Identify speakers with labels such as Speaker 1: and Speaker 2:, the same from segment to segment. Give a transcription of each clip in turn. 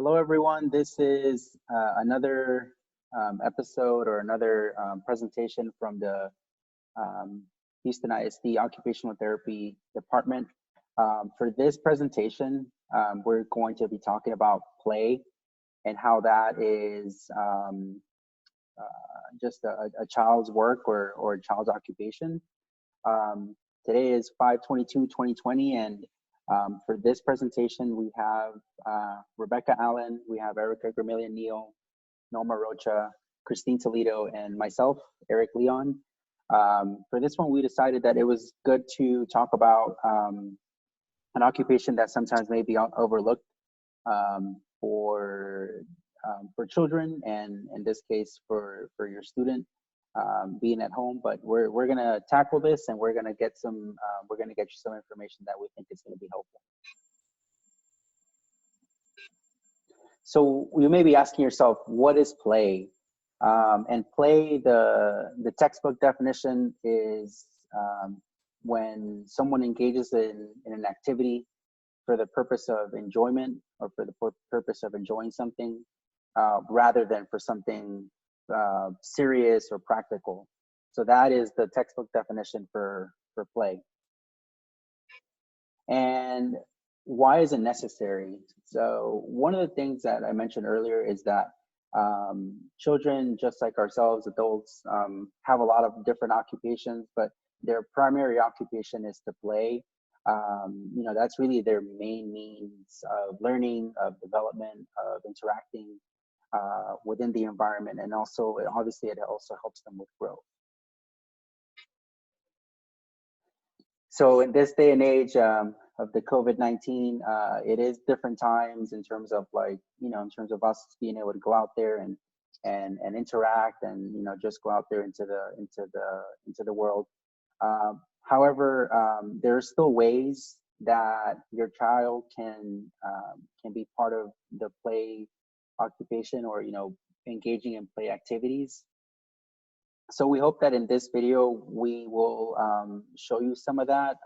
Speaker 1: Hello, everyone. This is another episode or another presentation from the um, Houston ISD Occupational Therapy Department. For this presentation, we're going to be talking about play and how that is just a child's work or a child's occupation. Um, Today is 5/22/2020, and for this presentation, we have Rebecca Allen, we have Erica Gramillion Neal, Norma Rocha, Christine Toledo, and myself, Eric Leon. For this one, we decided that it was good to talk about an occupation that sometimes may be overlooked for children, and in this case, for your student being at home. But we're gonna tackle this, and we're gonna get you some information that we think is gonna be helpful. So you may be asking yourself, what is play? And play, the textbook definition is when someone engages in an activity for the purpose of enjoyment or for the purpose of enjoying something, rather than for something serious or practical. So that is the textbook definition for play. And why is it necessary? So one of the things that I mentioned earlier is that children, just like ourselves, adults, have a lot of different occupations, but their primary occupation is to play. That's really their main means of learning, of development, of interacting within the environment, and also obviously it also helps them with growth. So in this day and age of the COVID-19, it is different times in terms of in terms of us being able to go out there and interact, and just go out there into the world. However, there are still ways that your child can be part of the play occupation, or engaging in play activities. So we hope that in this video we will show you some of that.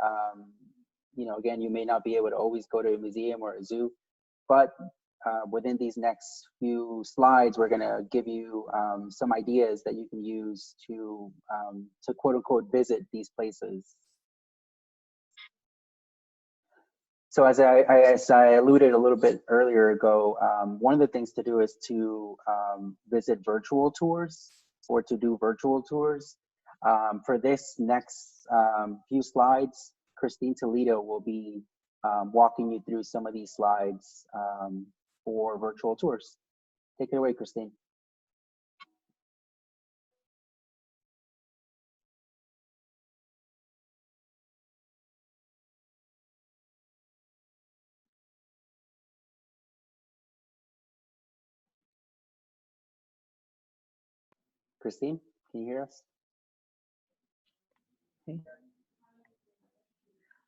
Speaker 1: Again, you may not be able to always go to a museum or a zoo, but within these next few slides, we're going to give you some ideas that you can use to quote unquote visit these places. So as I alluded a little bit earlier ago, one of the things to do is to visit virtual tours, or to do virtual tours. For this next few slides, Christine Toledo will be walking you through some of these slides for virtual tours. Take it away, Christine. Christine, can you hear us?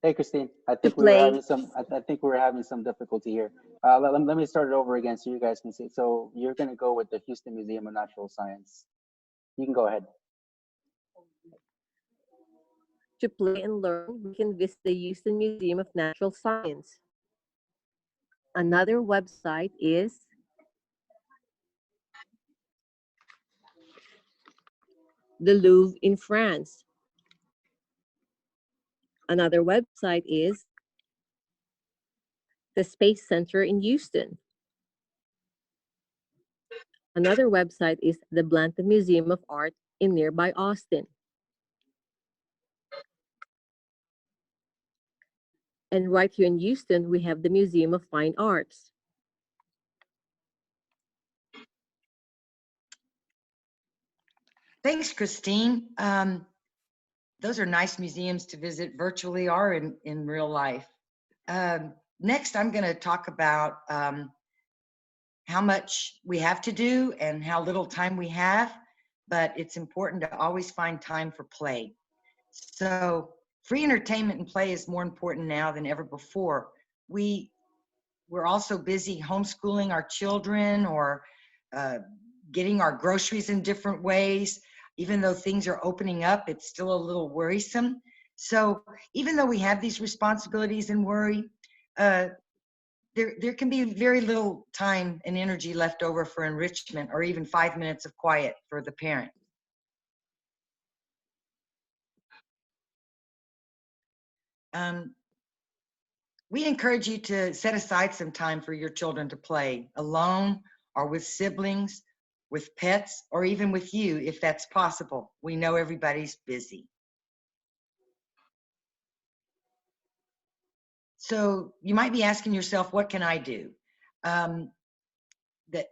Speaker 1: Hey, Christine. I think we were having some difficulty here. Let me start it over again so you guys can see. So you're going to go with the Houston Museum of Natural Science. You can go ahead.
Speaker 2: To play and learn, we can visit the Houston Museum of Natural Science. Another website is the Louvre in France. Another website is the Space Center in Houston. Another website is the Blanton Museum of Art in nearby Austin. And right here in Houston, we have the Museum of Fine Arts.
Speaker 3: Thanks, Christine. Those are nice museums to visit virtually or in real life. Next, I'm going to talk about how much we have to do and how little time we have, but it's important to always find time for play. So free entertainment and play is more important now than ever before. We're also busy homeschooling our children, or getting our groceries in different ways. Even though things are opening up, it's still a little worrisome. So even though we have these responsibilities and worry, there can be very little time and energy left over for enrichment or even 5 minutes of quiet for the parent. We encourage you to set aside some time for your children to play alone or with siblings, with pets, or even with you if that's possible. We know everybody's busy. So you might be asking yourself, what can I do? That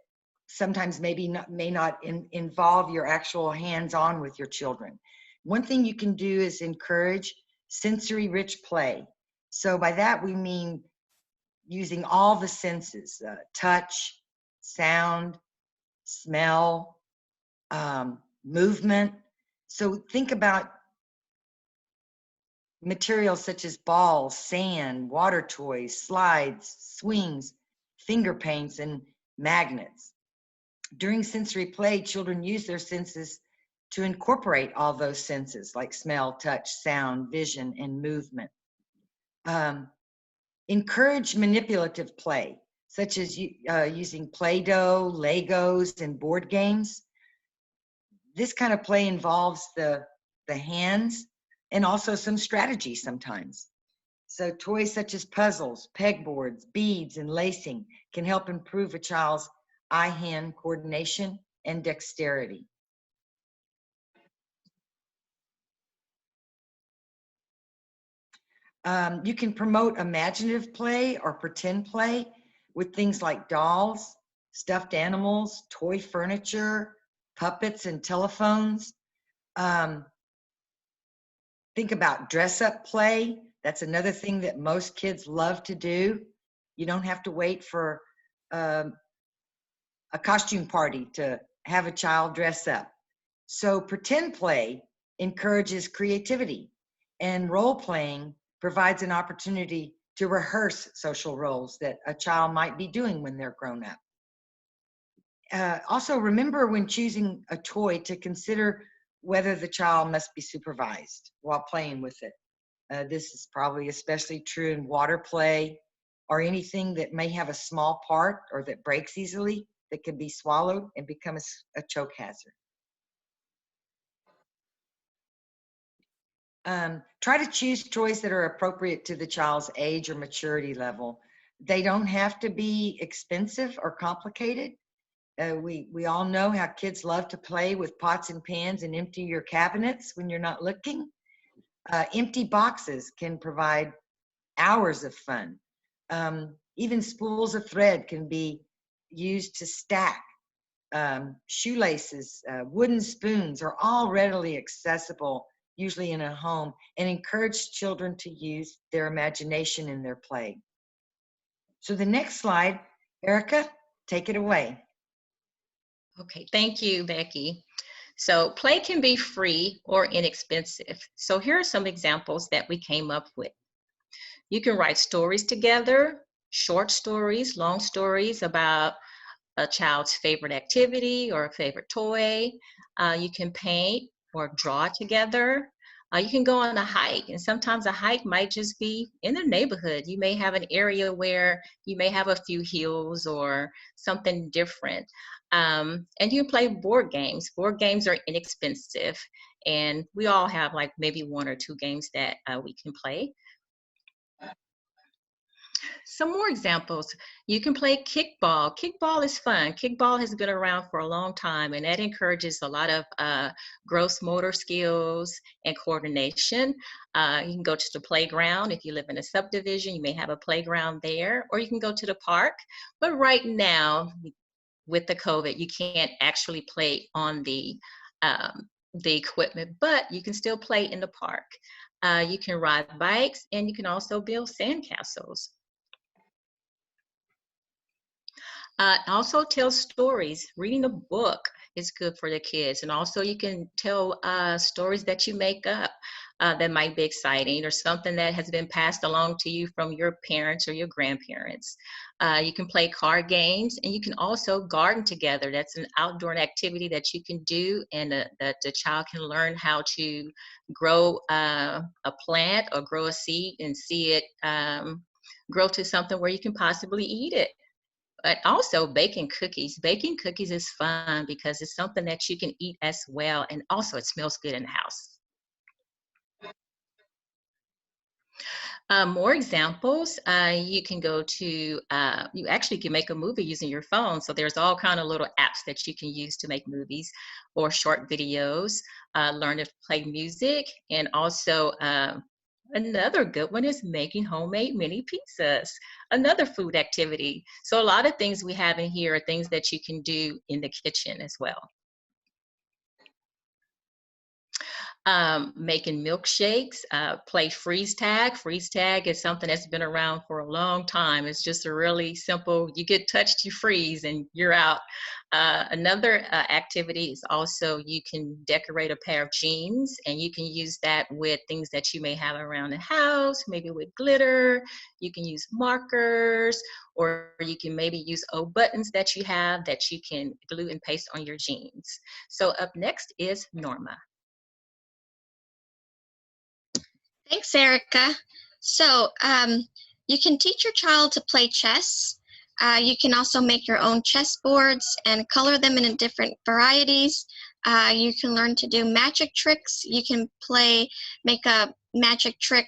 Speaker 3: sometimes may not involve your actual hands-on with your children. One thing you can do is encourage sensory-rich play. So by that we mean using all the senses, touch, sound, smell, movement. So think about materials such as balls, sand, water toys, slides, swings, finger paints, and magnets. During sensory play, children use their senses to incorporate all those senses like smell, touch, sound, vision, and movement. Encourage manipulative play, such as using Play-Doh, Legos, and board games. This kind of play involves the hands and also some strategy sometimes. So toys such as puzzles, pegboards, beads, and lacing can help improve a child's eye-hand coordination and dexterity. You can promote imaginative play or pretend play with things like dolls, stuffed animals, toy furniture, puppets, and telephones. Think about dress-up play. That's another thing that most kids love to do. You don't have to wait for a costume party to have a child dress up. So pretend play encourages creativity, and role-playing provides an opportunity to rehearse social roles that a child might be doing when they're grown up. Also, remember when choosing a toy to consider whether the child must be supervised while playing with it. This is probably especially true in water play or anything that may have a small part or that breaks easily, that can be swallowed and become a choke hazard. Try to choose toys that are appropriate to the child's age or maturity level. They don't have to be expensive or complicated. We all know how kids love to play with pots and pans and empty your cabinets when you're not looking. Empty boxes can provide hours of fun. Even spools of thread can be used to stack. Shoelaces, wooden spoons are all readily accessible, usually in a home, and encourage children to use their imagination in their play. So the next slide, Erica, take it away.
Speaker 4: Okay, thank you, Becky. So play can be free or inexpensive. So here are some examples that we came up with. You can write stories together, short stories, long stories about a child's favorite activity or a favorite toy. You can paint or draw together. You can go on a hike, and sometimes a hike might just be in the neighborhood. You may have an area where you may have a few hills or something different. And you can play board games. Board games are inexpensive, and we all have like maybe 1 or 2 games that we can play. Some more examples. You can play kickball. Kickball is fun. Kickball has been around for a long time, and that encourages a lot of gross motor skills and coordination. You can go to the playground. If you live in a subdivision, you may have a playground there, or you can go to the park. But right now, with the COVID, you can't actually play on the equipment, but you can still play in the park. You can ride bikes, and you can also build sandcastles. Also tell stories. Reading a book is good for the kids. And also you can tell stories that you make up that might be exciting, or something that has been passed along to you from your parents or your grandparents. You can play card games, and you can also garden together. That's an outdoor activity that you can do, and that the child can learn how to grow a plant or grow a seed and see it grow to something where you can possibly eat it. But also baking cookies. Baking cookies is fun because it's something that you can eat as well. And also it smells good in the house. More examples, you can go to, you actually can make a movie using your phone. So there's all kind of little apps that you can use to make movies or short videos, learn to play music, and also another good one is making homemade mini pizzas, another food activity. So a lot of things we have in here are things that you can do in the kitchen as well. Making milkshakes, play freeze tag. Freeze tag is something that's been around for a long time. It's just a really simple, you get touched, you freeze, and you're out. Another activity is also you can decorate a pair of jeans, and you can use that with things that you may have around the house, maybe with glitter. You can use markers, or you can maybe use old buttons that you have that you can glue and paste on your jeans. So up next is Norma.
Speaker 5: Thanks, Erica. So you can teach your child to play chess. You can also make your own chess boards and color them in different varieties. You can learn to do magic tricks. You can make a magic trick,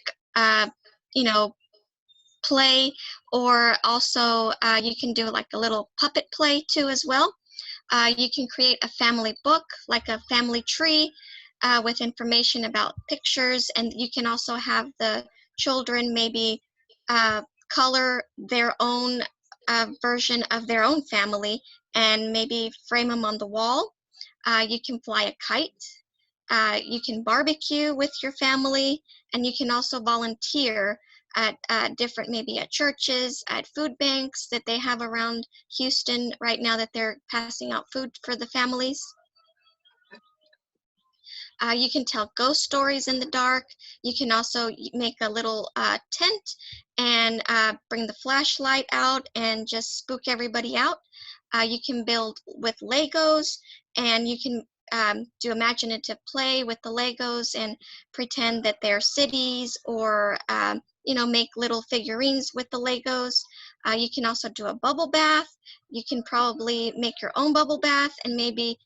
Speaker 5: play, or also you can do like a little puppet play too as well. You can create a family book, like a family tree, with information about pictures, and you can also have the children maybe color their own version of their own family and maybe frame them on the wall. You can fly a kite. You can barbecue with your family, and you can also volunteer at different, maybe at churches, at food banks that they have around Houston right now that they're passing out food for the families. You can tell ghost stories in the dark. You can also make a little tent and bring the flashlight out and just spook everybody out. You can build with Legos, and you can do imaginative play with the Legos and pretend that they're cities, or make little figurines with the Legos. You can also do a bubble bath. You can probably make your own bubble bath and maybe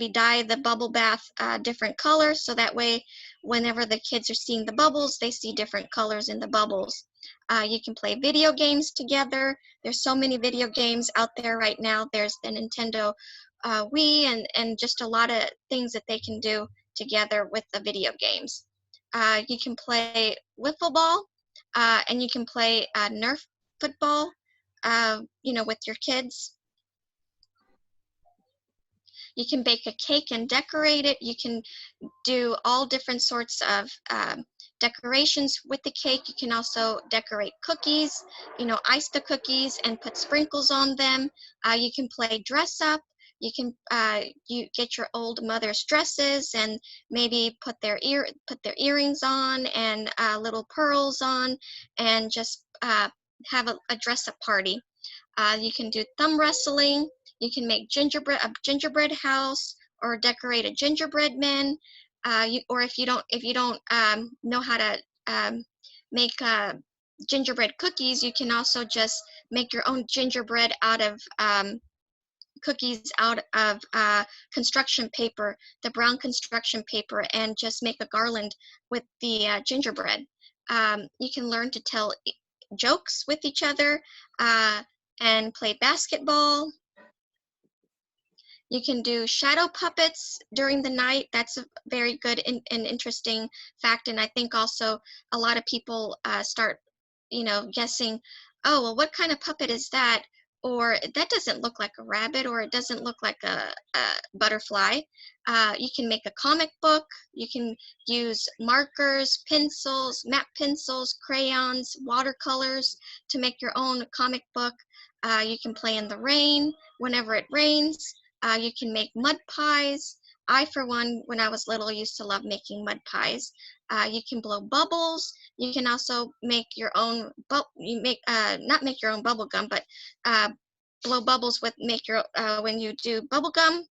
Speaker 5: dye the bubble bath different colors, so that way whenever the kids are seeing the bubbles, they see different colors in the bubbles. You can play video games together. There's so many video games out there right now. There's the Nintendo Wii, and just a lot of things that they can do together with the video games. You can play wiffle ball, and you can play Nerf football, with your kids. You can bake a cake and decorate it. You can do all different sorts of decorations with the cake. You can also decorate cookies, ice the cookies and put sprinkles on them. You can play dress up. You can you get your old mother's dresses and maybe put their earrings on and little pearls on, and just have a dress up party. You can do thumb wrestling. You can make a gingerbread house, or decorate a gingerbread man. Or if you don't know how to make gingerbread cookies, you can also just make your own gingerbread out of cookies out of construction paper, the brown construction paper, and just make a garland with the gingerbread. You can learn to tell jokes with each other and play basketball. You can do shadow puppets during the night. That's a very good and interesting fact. And I think also a lot of people start, guessing, oh, well, what kind of puppet is that? Or that doesn't look like a rabbit, or it doesn't look like a butterfly. You can make a comic book. You can use markers, pencils, map pencils, crayons, watercolors to make your own comic book. You can play in the rain whenever it rains. You can make mud pies. I, for one, when I was little, used to love making mud pies. You can blow bubbles. You can also make your own, not make your own bubble gum, but blow bubbles when you do bubble gum.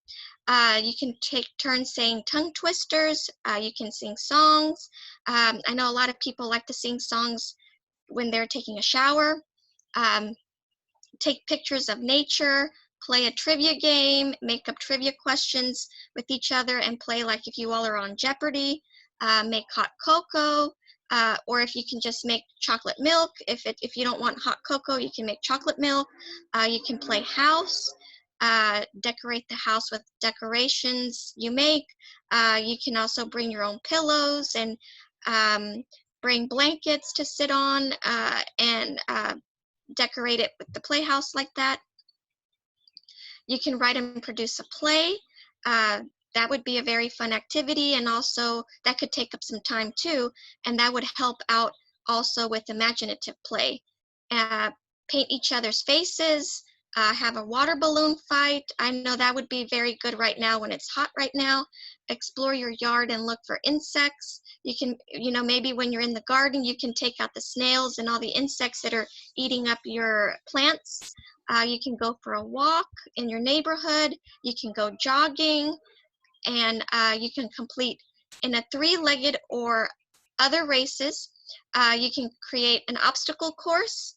Speaker 5: You can take turns saying tongue twisters. You can sing songs. I know a lot of people like to sing songs when they're taking a shower, take pictures of nature, play a trivia game, make up trivia questions with each other, and play like if you all are on Jeopardy. Make hot cocoa, or if you can just make chocolate milk. If you don't want hot cocoa, you can make chocolate milk. You can play house, decorate the house with decorations you make. You can also bring your own pillows and bring blankets to sit on, and decorate it with the playhouse like that. You can write and produce a play. That would be a very fun activity, and also that could take up some time too, and that would help out also with imaginative play. Paint each other's faces, have a water balloon fight. I know that would be very good right now when it's hot right now. Explore your yard and look for insects. You can, maybe when you're in the garden, you can take out the snails and all the insects that are eating up your plants. You can go for a walk in your neighborhood. You can go jogging, and you can complete in a 3-legged or other races. You can create an obstacle course.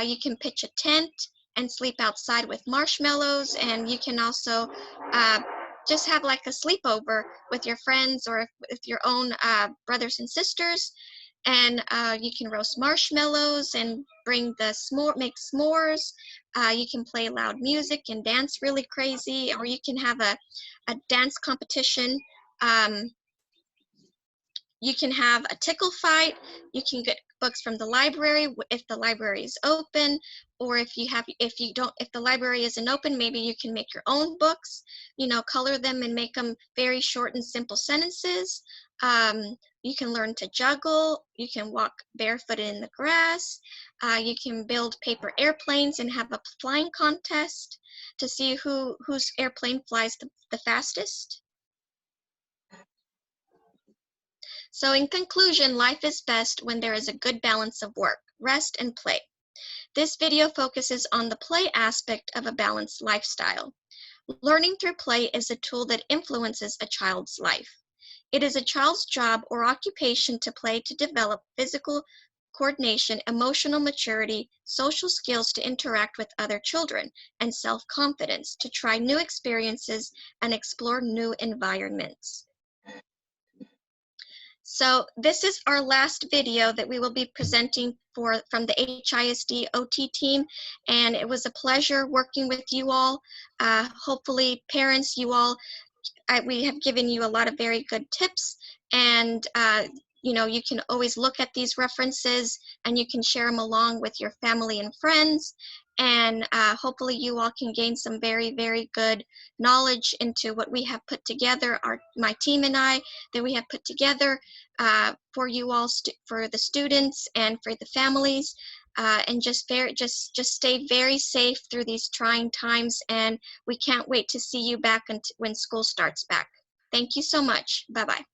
Speaker 5: You can pitch a tent and sleep outside with marshmallows, and you can also just have like a sleepover with your friends or with your own brothers and sisters. And you can roast marshmallows and bring the make s'mores. You can play loud music and dance really crazy, or you can have a dance competition. You can have a tickle fight. You can get books from the library if the library is open, or if the library isn't open, maybe you can make your own books, color them and make them very short and simple sentences. You can learn to juggle. You can walk barefoot in the grass. You can build paper airplanes and have a flying contest to see whose airplane flies the fastest. So in conclusion, life is best when there is a good balance of work, rest, and play. This video focuses on the play aspect of a balanced lifestyle. Learning through play is a tool that influences a child's life. It is a child's job or occupation to play to develop physical coordination, emotional maturity, social skills to interact with other children, and self-confidence to try new experiences and explore new environments. So this is our last video that we will be presenting from the HISD OT team, and it was a pleasure working with you all. Hopefully, parents, we have given you a lot of very good tips, and you can always look at these references and you can share them along with your family and friends, and hopefully you all can gain some very, very good knowledge into what we have put together, my team and I, that we have put together for you all, for the students and for the families, and just stay very safe through these trying times, and we can't wait to see you back when school starts back. Thank you so much. Bye-bye.